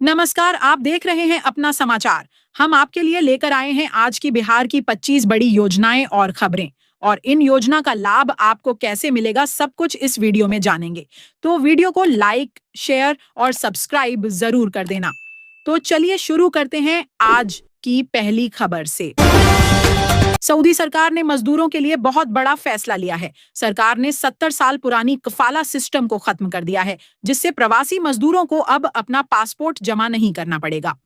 नमस्कार, आप देख रहे हैं अपना समाचार। हम आपके लिए लेकर आए हैं आज की बिहार की 25 बड़ी योजनाएं और खबरें। और इन योजना का लाभ आपको कैसे मिलेगा, सब कुछ इस वीडियो में जानेंगे। तो वीडियो को लाइक, शेयर और सब्सक्राइब जरूर कर देना। तो चलिए शुरू करते हैं आज की पहली खबर से। सऊदी सरकार ने मजदूरों के लिए बहुत बड़ा फैसला लिया है। सरकार ने 70 साल पुरानी कफाला सिस्टम को खत्म कर दिया है, जिससे प्रवासी मजदूरों को अब अपना पासपोर्ट जमा नहीं करना पड़ेगा।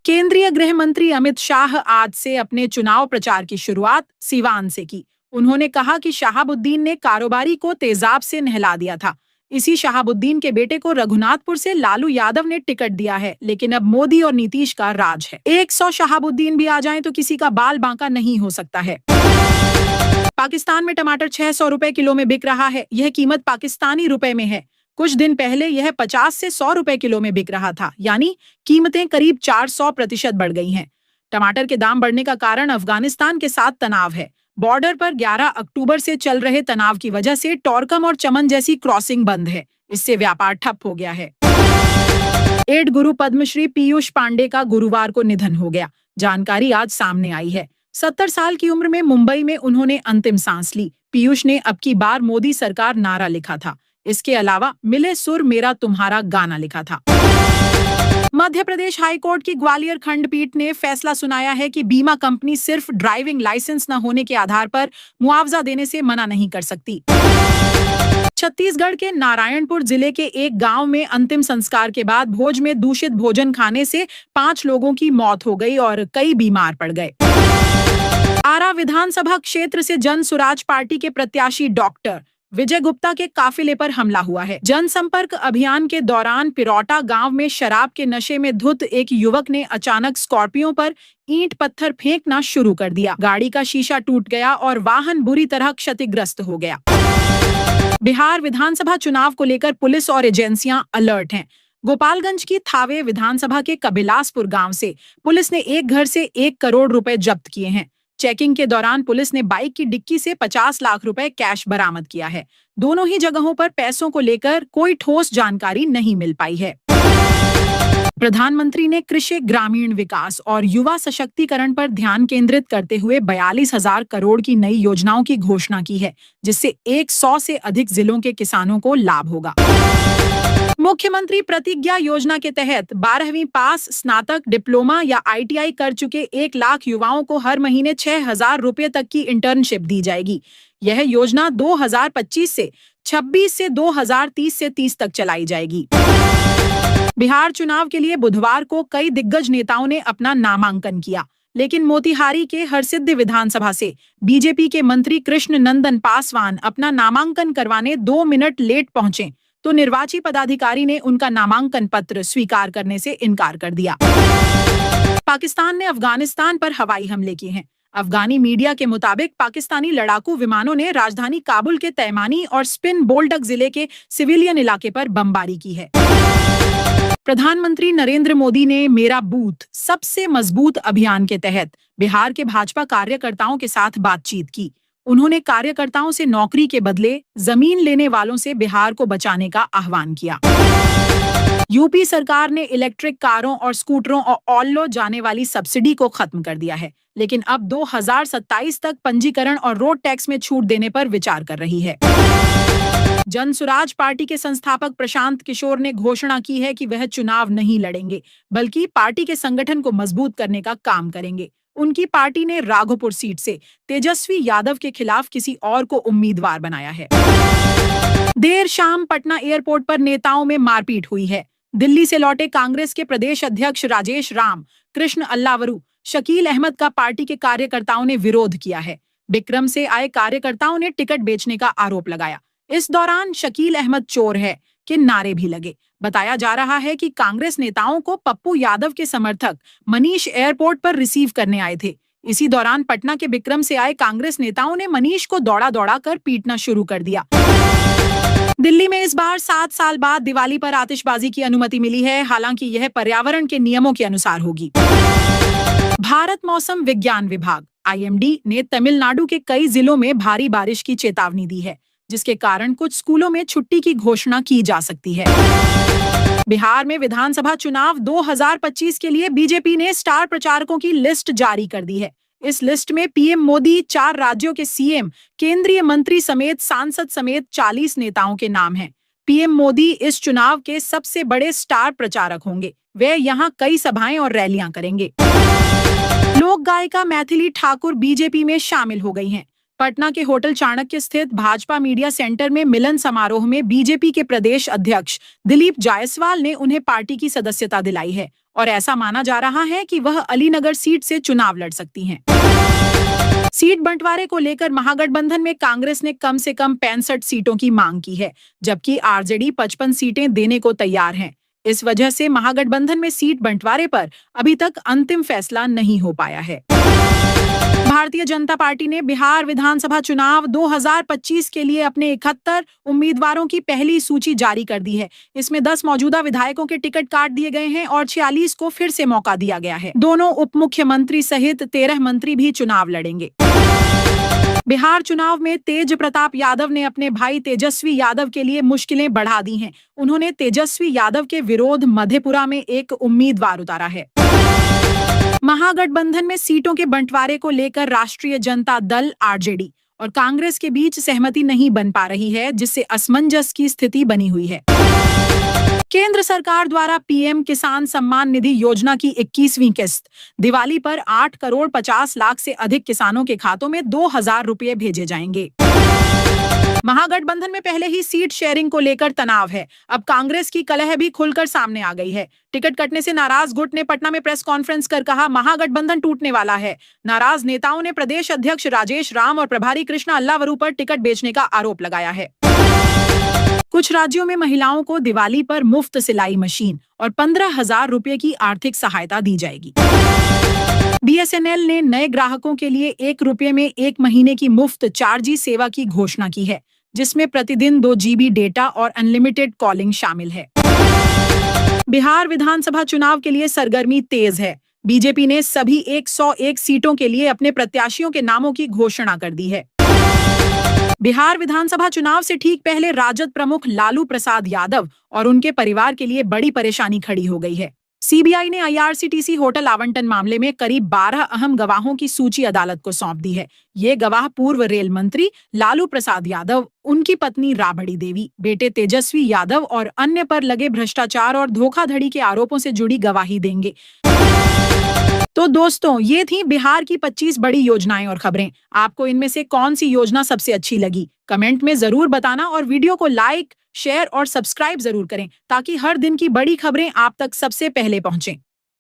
केंद्रीय गृह मंत्री अमित शाह आज से अपने चुनाव प्रचार की शुरुआत सीवान से की। उन्होंने कहा कि शहाबुद्दीन ने कारोबारी को तेजाब से नहला दिया था। इसी शहाबुद्दीन के बेटे को रघुनाथपुर से लालू यादव ने टिकट दिया है, लेकिन अब मोदी और नीतीश का राज है। 100 शहाबुद्दीन भी आ जाएं तो किसी का बाल बांका नहीं हो सकता है। पाकिस्तान में टमाटर 600 रुपए किलो में बिक रहा है। यह कीमत पाकिस्तानी रुपए में है। कुछ दिन पहले यह 50 से 100 रुपए किलो में बिक रहा था, यानी कीमतें करीब 400% बढ़ गई हैं। टमाटर के दाम बढ़ने का कारण अफगानिस्तान के साथ तनाव है। बॉर्डर पर 11 अक्टूबर से चल रहे तनाव की वजह से टोरकम और चमन जैसी क्रॉसिंग बंद है। इससे व्यापार ठप हो गया है। एड गुरु पद्मश्री पीयूष पांडे का गुरुवार को निधन हो गया। जानकारी आज सामने आई है। 70 साल की उम्र में मुंबई में उन्होंने अंतिम सांस ली। पीयूष ने अब की बार मोदी सरकार नारा लिखा था। इसके अलावा मिले सुर मेरा तुम्हारा गाना लिखा था। मध्य प्रदेश हाईकोर्ट की ग्वालियर खंडपीठ ने फैसला सुनाया है कि बीमा कंपनी सिर्फ ड्राइविंग लाइसेंस न होने के आधार पर मुआवजा देने से मना नहीं कर सकती। छत्तीसगढ़ के नारायणपुर जिले के एक गांव में अंतिम संस्कार के बाद भोज में दूषित भोजन खाने से 5 लोगों की मौत हो गई और कई बीमार पड़ गए। आरा विधानसभा क्षेत्र से जन सुराज पार्टी के प्रत्याशी डॉक्टर विजय गुप्ता के काफिले पर हमला हुआ है। जनसंपर्क अभियान के दौरान पिरौटा गांव में शराब के नशे में धुत एक युवक ने अचानक स्कॉर्पियो पर ईंट पत्थर फेंकना शुरू कर दिया। गाड़ी का शीशा टूट गया और वाहन बुरी तरह क्षतिग्रस्त हो गया। बिहार विधानसभा चुनाव को लेकर पुलिस और एजेंसियां अलर्ट हैं। गोपालगंज की थावे विधानसभा के कबिलासपुर गांव से पुलिस ने एक घर से 1 करोड़ रुपए जब्त किए हैं। चेकिंग के दौरान पुलिस ने बाइक की डिक्की से 50 लाख रुपए कैश बरामद किया है। दोनों ही जगहों पर पैसों को लेकर कोई ठोस जानकारी नहीं मिल पाई है। प्रधानमंत्री ने कृषि, ग्रामीण विकास और युवा सशक्तिकरण पर ध्यान केंद्रित करते हुए 42,000 करोड़ की नई योजनाओं की घोषणा की है, जिससे 100 से अधिक जिलों के किसानों को लाभ होगा। मुख्यमंत्री प्रतिज्ञा योजना के तहत 12वीं पास, स्नातक, डिप्लोमा या ITI कर चुके 1 लाख युवाओं को हर महीने 6,000 रुपए तक की इंटर्नशिप दी जाएगी। यह योजना 2025 से 26 से 2030 से 30 तक चलाई जाएगी। बिहार चुनाव के लिए बुधवार को कई दिग्गज नेताओं ने अपना नामांकन किया, लेकिन मोतिहारी के हरसिद्धि विधानसभा से बीजेपी के मंत्री कृष्ण नंदन पासवान अपना नामांकन करवाने 2 मिनट लेट पहुंचे, तो निर्वाची पदाधिकारी ने उनका नामांकन पत्र स्वीकार करने से इनकार कर दिया। पाकिस्तान ने अफगानिस्तान पर हवाई हमले किए हैं। अफगानी मीडिया के मुताबिक पाकिस्तानी लड़ाकू विमानों ने राजधानी काबुल के तैमानी और स्पिन बोल्डक जिले के सिविलियन इलाके पर बमबारी की है। प्रधानमंत्री नरेंद्र मोदी ने मेरा बूथ सबसे मजबूत अभियान के तहत बिहार के भाजपा कार्यकर्ताओं के साथ बातचीत की। उन्होंने कार्यकर्ताओं से नौकरी के बदले जमीन लेने वालों से बिहार को बचाने का आह्वान किया। यूपी सरकार ने इलेक्ट्रिक कारों और स्कूटरों और ऑल्लो जाने वाली सब्सिडी को खत्म कर दिया है, लेकिन अब 2027 तक पंजीकरण और रोड टैक्स में छूट देने पर विचार कर रही है। जन सुराज पार्टी के संस्थापक प्रशांत किशोर ने घोषणा की है कि वह चुनाव नहीं लड़ेंगे, बल्कि पार्टी के संगठन को मजबूत करने का काम करेंगे। उनकी पार्टी ने राघोपुर सीट से तेजस्वी यादव के खिलाफ किसी और को उम्मीदवार बनाया है। देर शाम पटना एयरपोर्ट पर नेताओं में मारपीट हुई है। दिल्ली से लौटे कांग्रेस के प्रदेश अध्यक्ष राजेश राम, कृष्ण अल्लावरू, शकील अहमद का पार्टी के कार्यकर्ताओं ने विरोध किया है। बिक्रम से आए कार्यकर्ताओं ने टिकट बेचने का आरोप लगाया। इस दौरान शकील अहमद चोर है के नारे भी लगे। बताया जा रहा है कि कांग्रेस नेताओं को पप्पू यादव के समर्थक मनीष एयरपोर्ट पर रिसीव करने आए थे। इसी दौरान पटना के बिक्रम से आए कांग्रेस नेताओं ने मनीष को दौड़ा दौड़ा कर पीटना शुरू कर दिया। दिल्ली में इस बार 7 साल बाद दिवाली पर आतिशबाजी की अनुमति मिली है, हालांकि यह पर्यावरण के नियमों के अनुसार होगी। भारत मौसम विज्ञान विभाग IMD ने तमिलनाडु के कई जिलों में भारी बारिश की चेतावनी दी है, जिसके कारण कुछ स्कूलों में छुट्टी की घोषणा की जा सकती है। बिहार में विधानसभा चुनाव 2025 के लिए बीजेपी ने स्टार प्रचारकों की लिस्ट जारी कर दी है। इस लिस्ट में पीएम मोदी, 4 राज्यों के सीएम, केंद्रीय मंत्री समेत सांसद समेत 40 नेताओं के नाम हैं। पीएम मोदी इस चुनाव के सबसे बड़े स्टार प्रचारक होंगे। वे यहाँ कई सभाएं और रैलियां करेंगे। लोक गायिका मैथिली ठाकुर बीजेपी में शामिल हो गई हैं। पटना के होटल चाणक्य स्थित भाजपा मीडिया सेंटर में मिलन समारोह में बीजेपी के प्रदेश अध्यक्ष दिलीप जायसवाल ने उन्हें पार्टी की सदस्यता दिलाई है और ऐसा माना जा रहा है कि वह अलीनगर सीट से चुनाव लड़ सकती हैं। सीट बंटवारे को लेकर महागठबंधन में कांग्रेस ने कम से कम 65 सीटों की मांग की है, जबकि आरजेडी 55 सीटें देने को तैयार है। इस वजह से महागठबंधन में सीट बंटवारे पर अभी तक अंतिम फैसला नहीं हो पाया है। भारतीय जनता पार्टी ने बिहार विधानसभा चुनाव 2025 के लिए अपने 71 उम्मीदवारों की पहली सूची जारी कर दी है। इसमें 10 मौजूदा विधायकों के टिकट काट दिए गए हैं और 46 को फिर से मौका दिया गया है। दोनों उप मुख्यमंत्री सहित 13 मंत्री भी चुनाव लड़ेंगे। बिहार चुनाव में तेज प्रताप यादव ने अपने भाई तेजस्वी यादव के लिए मुश्किलें बढ़ा दी हैं। उन्होंने तेजस्वी यादव के विरोध मधेपुरा में एक उम्मीदवार उतारा है। महागठबंधन में सीटों के बंटवारे को लेकर राष्ट्रीय जनता दल आरजेडी और कांग्रेस के बीच सहमति नहीं बन पा रही है, जिससे असमंजस की स्थिति बनी हुई है। केंद्र सरकार द्वारा पीएम किसान सम्मान निधि योजना की 21वीं किस्त दिवाली पर 8 करोड़ 50 लाख से अधिक किसानों के खातों में 2000 रुपये भेजे जाएंगे। महागठबंधन में पहले ही सीट शेयरिंग को लेकर तनाव है। अब कांग्रेस की कलह भी खुलकर सामने आ गई है। टिकट कटने से नाराज गुट ने पटना में प्रेस कॉन्फ्रेंस कर कहा, महागठबंधन टूटने वाला है। नाराज नेताओं ने प्रदेश अध्यक्ष राजेश राम और प्रभारी कृष्णा अल्लावरू पर टिकट बेचने का आरोप लगाया है। कुछ राज्यों में महिलाओं को दिवाली पर मुफ्त सिलाई मशीन और 15,000 रुपये की आर्थिक सहायता दी जाएगी। बीएसएनएल ने नए ग्राहकों के लिए 1 रुपये में 1 महीने की मुफ्त 4G सेवा की घोषणा की है, जिसमें प्रतिदिन 2 GB डेटा और अनलिमिटेड कॉलिंग शामिल है। बिहार विधानसभा चुनाव के लिए सरगर्मी तेज है। बीजेपी ने सभी 101 सीटों के लिए अपने प्रत्याशियों के नामों की घोषणा कर दी है। बिहार विधानसभा चुनाव से ठीक पहले राजद प्रमुख लालू प्रसाद यादव और उनके परिवार के लिए बड़ी परेशानी खड़ी हो गई है। सीबीआई ने आईआरसीटीसी होटल आवंटन मामले में करीब 12 अहम गवाहों की सूची अदालत को सौंप दी है। ये गवाह पूर्व रेल मंत्री लालू प्रसाद यादव, उनकी पत्नी राबड़ी देवी, बेटे तेजस्वी यादव और अन्य पर लगे भ्रष्टाचार और धोखाधड़ी के आरोपों से जुड़ी गवाही देंगे। तो दोस्तों, ये थी बिहार की 25 बड़ी योजनाएं और खबरें। आपको इनमें से कौन सी योजना सबसे अच्छी लगी? कमेंट में जरूर बताना और वीडियो को लाइक, शेयर और सब्सक्राइब जरूर करें ताकि हर दिन की बड़ी खबरें आप तक सबसे पहले पहुंचें।